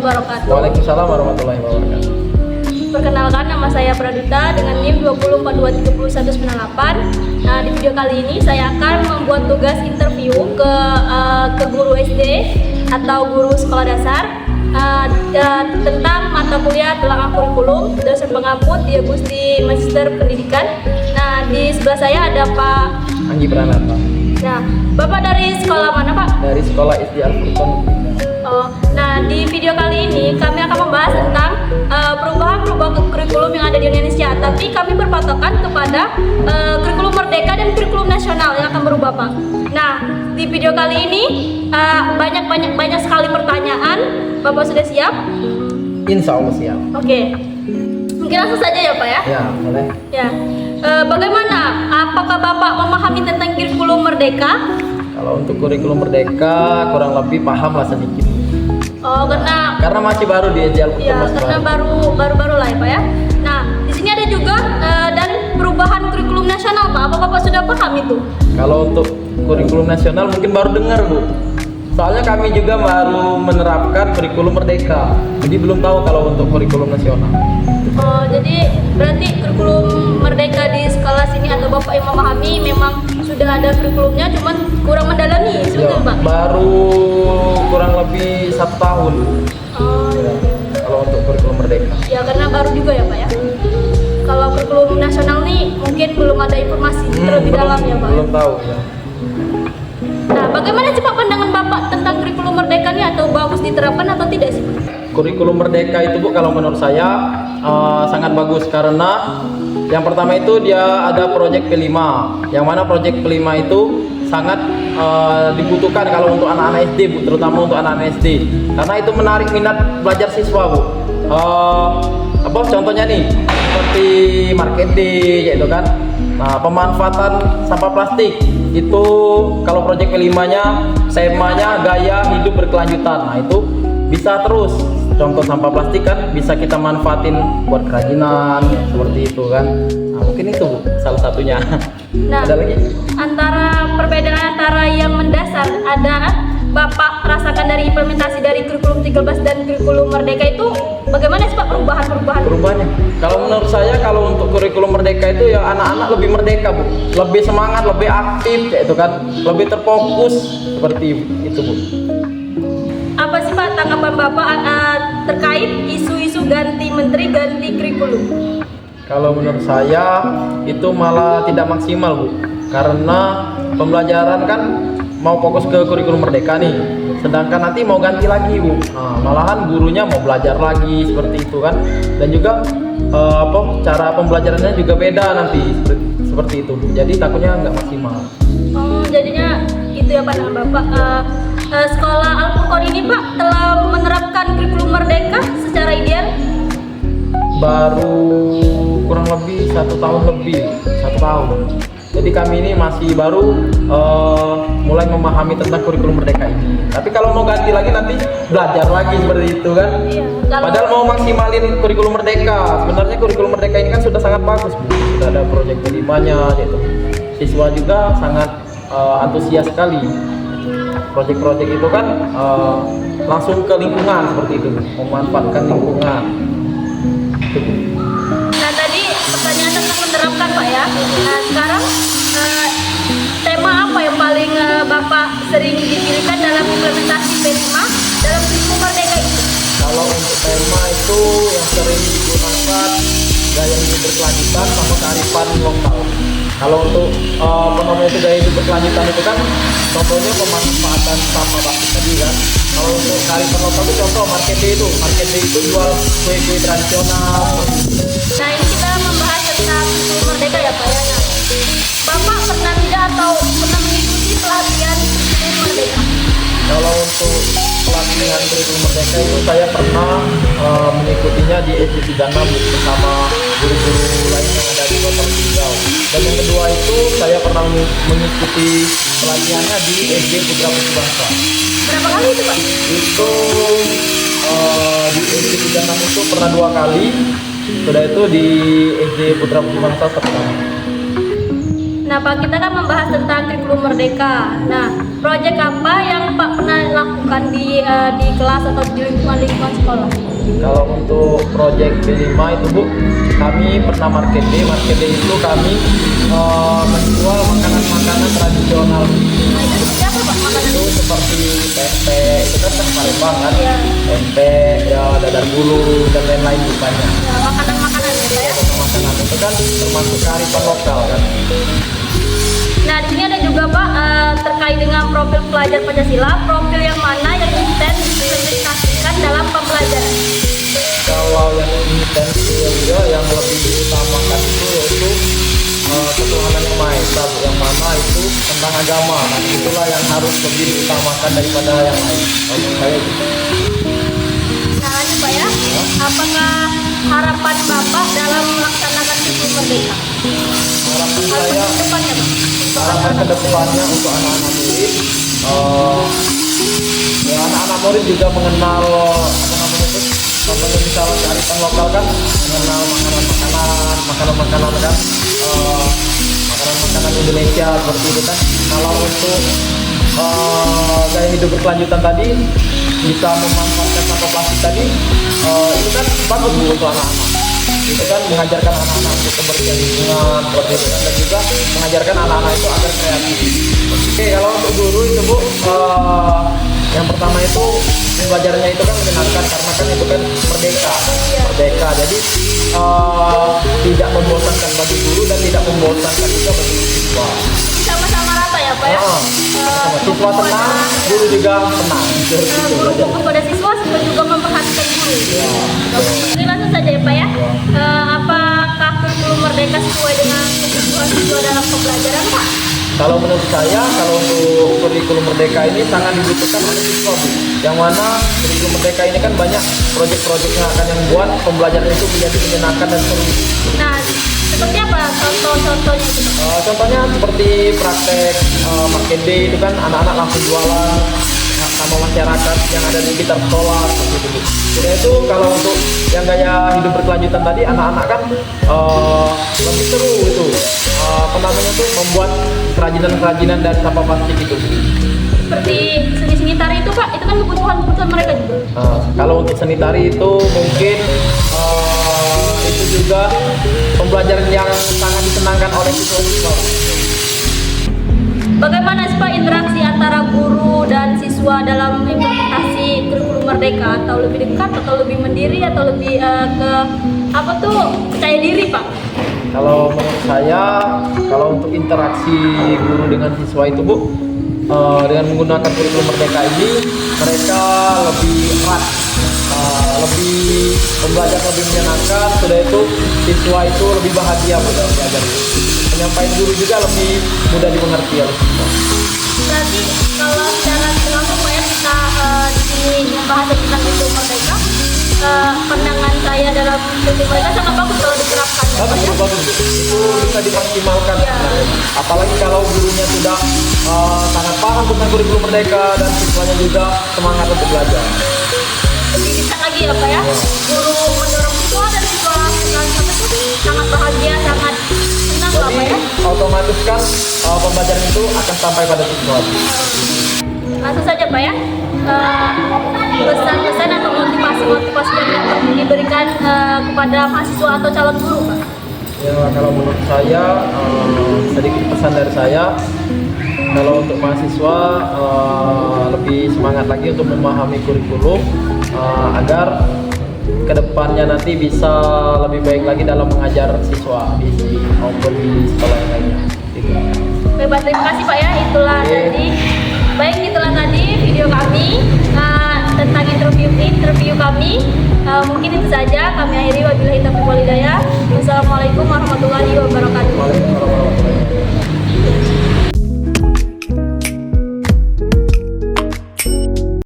wabarakatuh. Waalaikumsalam warahmatullahi wabarakatuh. Perkenalkan, nama saya Pradita dengan NIM 204230198. Nah, di video kali ini saya akan membuat tugas interview ke guru SD atau guru sekolah dasar tentang mata kuliah telah kurikulum dosen pengampu di Agusti Magister Pendidikan. Nah, di sebelah saya ada Pak Anggi Pranata. Nah, Bapak dari sekolah mana, Pak? Dari sekolah SD Al-Furqan. Nah, di video kali ini kami akan membahas tentang perubahan kurikulum yang ada di Indonesia. Tapi kami berpatokan kepada kurikulum Merdeka dan kurikulum nasional yang akan berubah, Pak. Nah, di video kali ini banyak sekali pertanyaan. Bapak sudah siap? Insya Allah siap. Oke. Mungkin langsung saja ya, Pak ya? Ya, boleh. Ya. Bagaimana? Apakah Bapak memahami tentang kurikulum Merdeka? Kalau untuk kurikulum Merdeka kurang lebih paham lah sedikit. Oh, Karena masih baru di SD Al-Furqan. Ya, karena baru lah ya, Pak ya. Nah, di sini ada juga dan perubahan kurikulum nasional, Pak. Apa Bapak sudah paham itu? Kalau untuk kurikulum nasional mungkin baru dengar, Bu. Soalnya kami juga baru menerapkan kurikulum Merdeka. Jadi belum tahu kalau untuk kurikulum nasional. Oh, jadi berarti kurikulum Merdeka di sekolah sini atau Bapak yang memahami memang sudah ada kurikulumnya, cuman kurang mendalami, seperti itu, Pak? Baru kurang lebih 1 tahun. Oh, Ya, kalau untuk kurikulum Merdeka. ya karena baru juga ya, Pak ya. Kalau kurikulum nasional nih mungkin belum ada informasi terlebih dalam ya, Pak. Belum tahu ya. Nah, bagaimana sih Pak pandangan Bapak tentang kurikulum Merdeka ini, atau bagus diterapkan atau tidak sih, Pak? Kurikulum Merdeka itu, Bu, kalau menurut saya sangat bagus karena yang pertama itu dia ada proyek P5, yang mana proyek P5 itu sangat dibutuhkan kalau untuk anak-anak SD, Bu, terutama untuk anak-anak SD, karena itu menarik minat belajar siswa, Bu. Contohnya nih seperti marketing, yaitu kan. Nah, pemanfaatan sampah plastik itu kalau proyek P5-nya temanya gaya hidup berkelanjutan. Nah, itu bisa terus. Contoh sampah plastik kan bisa kita manfaatin buat kerajinan seperti itu kan. Nah, mungkin itu, Bu, salah satunya. Nah, ada lagi? Perbedaan antara yang mendasar ada Bapak rasakan dari implementasi dari kurikulum 13 dan kurikulum Merdeka itu bagaimana sih, Pak, Perubahannya? Kalau menurut saya kalau untuk kurikulum Merdeka itu ya anak-anak lebih merdeka, Bu. Lebih semangat, lebih aktif, yaitu kan, lebih terfokus seperti itu, Bu. Apa sih, Pak, tanggapan Bapak terkait isu-isu ganti menteri, ganti kurikulum? Kalau menurut saya itu malah tidak maksimal, Bu. Karena pembelajaran kan mau fokus ke kurikulum Merdeka nih, sedangkan nanti mau ganti lagi, Bu. Nah, malahan gurunya mau belajar lagi seperti itu kan. Dan juga cara pembelajarannya juga beda nanti seperti itu, Bu. Jadi takutnya nggak maksimal. Oh, jadinya itu ya pandangan Bapak. Sekolah Al-Furqan ini, Pak, telah menerapkan kurikulum Merdeka secara ideal? Baru kurang lebih 1 tahun lebih, 1 tahun. Jadi kami ini masih baru mulai memahami tentang kurikulum Merdeka ini. Tapi kalau mau ganti lagi nanti belajar lagi seperti itu kan. Iya, Padahal mau maksimalin kurikulum Merdeka. Sebenarnya kurikulum Merdeka ini kan sudah sangat bagus, Bu. Sudah ada proyek kelimanya gitu. Siswa juga sangat antusias sekali. Proyek-proyek itu kan langsung ke lingkungan seperti itu, memanfaatkan lingkungan. Nah, tadi pertanyaan tentang menerapkan, Pak ya. Nah, sekarang tema apa yang paling Bapak sering dipilihkan dalam implementasi P5 dalam kurikulum Merdeka itu? Kalau untuk tema itu yang sering digunakan gaya hidup berkelanjutan sama kearifan lokal. Kalau untuk itu gaya hidup berkelanjutan itu kan contohnya pemanfaatan sampah plastik tadi kan. Kalau untuk kearifan lokal itu contoh marketing itu jual kue-kue tradisional. Nah, ini kita membahas tentang kurikulum Merdeka ya, Pak ya. Nah, Bapak pernah tidak atau pernah mengikuti pelatihan kurikulum Merdeka? Kalau untuk pelatihan kurikulum Merdeka itu saya pernah mengikutinya di SD 36 bersama guru-guru lain yang ada di Kota Tunggal. Dan yang kedua itu saya pernah mengikuti pelatihannya di SD Putra Putri Bangsa. Berapa kali itu, Pak? Itu di SD 36 itu pernah 2 kali. Sudah itu di SD Putra Putri Bangsa 1 kali. Nah, Pak, kita kan membahas tentang kurikulum merdeka. Nah, proyek apa yang Pak pernah lakukan di kelas atau di lingkungan sekolah? Kalau untuk proyek B5 itu Bu, kami pernah market day. Market day itu kami menjual makanan-makanan tradisional. Nah, itu seperti apa Pak makanan Itu itu? seperti tempe, itu kan Palembang kan? Iya. Tempe, ya dadar bulu dan lain-lain Bu, banyak. Ya, makanan-makanan ya Pak ya. Makanan itu kan termasuk kearifan lokal kan. Nah, di sini ada juga Pak terkait dengan profil pelajar Pancasila, profil yang mana yang intens diimplementasikan dalam pembelajaran. Kalau yang intensial ya yang lebih diutamakan itu yaitu ketuhanan yang Maha Esa, Bu, yang mana itu tentang agama. Nah, itulah yang harus lebih diutamakan daripada yang lain. Kalau menurut saya gitu. Nah, lanjut Pak ya. Apakah harapan Bapak dalam melaksanakan kurikulum merdeka? Harapan Harapan saya, ke depannya Pak? harapan ke depannya untuk anak-anak murid, ya anak-anak murid juga mengenal apa namanya itu, contohnya misalnya kearifan lokal kan, mengenal makanan-makanan kan, makanan-makanan Indonesia seperti itu kan. Kalau untuk gaya hidup berkelanjutan tadi bisa memanfaatkan sampah plastik tadi, itu kan bagus Bu untuk anak-anak. Itu kan mengajarkan anak-anak untuk kebersihan lingkungan seperti itu kan, dan juga mengajarkan anak-anak itu agar kreatif. Oke, kalau untuk guru itu Bu, yang pertama itu pembelajarannya itu kan menyenangkan karena kan itu kan merdeka, jadi tidak membosankan bagi guru dan tidak membosankan juga bagi siswa. Sama-sama rata ya Pak ya? Siswa senang, guru juga senang. Guru fokus pada siswa juga memperhatikan guru. Oke, langsung saja ya Pak ya. Apakah kurikulum merdeka sesuai dengan kebutuhan siswa dalam pembelajaran Pak? Kalau menurut saya, kalau untuk kurikulum merdeka ini sangat dibutuhkan oleh siswa Bu. Yang mana kurikulum merdeka ini kan banyak proyek-proyek yang akan yang buat pembelajaran itu menjadi menyenangkan dan seru. Nah, seperti apa contoh-contohnya itu Pak? Contohnya seperti praktek market day itu kan anak-anak langsung jualan sama masyarakat yang ada di sekitar sekolah seperti itu. Jadi itu kalau untuk yang gaya hidup berkelanjutan tadi anak-anak kan lebih seru itu. Apa namanya tuh membuat kerajinan-kerajinan dari sampah plastik itu. Seperti seni-seni tari itu Pak, itu kan kebutuhan mereka juga. Kalau untuk seni tari itu mungkin itu juga pembelajaran yang sangat disenangkan oleh siswa-siswa. Bagaimana sih Pak interaksi antara guru dan siswa dalam implementasi kurikulum merdeka, atau lebih dekat atau lebih mandiri atau lebih ke apa tuh percaya diri Pak? Kalau menurut saya, kalau untuk interaksi guru dengan siswa itu Bu, dengan menggunakan kurikulum merdeka ini mereka lebih erat, lebih pembelajaran lebih menyenangkan, sudah itu siswa itu lebih bahagia pada belajar. Penyampaian guru juga lebih mudah dimengerti oleh siswa. Berarti kalau secara langsung Pak ya kita di sini membahas tentang kurikulum merdeka, pandangan saya dalam kurikulum merdeka sangat bagus kalau diterapkan ya Pak ya. Bagus, itu bisa dimaksimalkan. Ya. Apalagi kalau gurunya sudah sangat paham tentang kurikulum merdeka dan siswanya juga semangat untuk belajar. Lebih bisa lagi ya Pak ya, guru mendorong siswa dan siswa sangat bahagia, sangat senang lah Pak Jadi ya. otomatis kan pembelajaran itu akan sampai pada siswa. Langsung saja Pak ya, pesan-pesan atau motivasi yang dapat diberikan kepada mahasiswa atau calon guru Pak. Ya, kalau menurut saya sedikit pesan dari saya, kalau untuk mahasiswa lebih semangat lagi untuk memahami kurikulum agar kedepannya nanti bisa lebih baik lagi dalam mengajar siswa di maupun di sekolah yang lainnya. Gitu. Baik, terima kasih Pak ya, itulah tadi video kami tentang interview kami. Mungkin itu saja kami akhiri.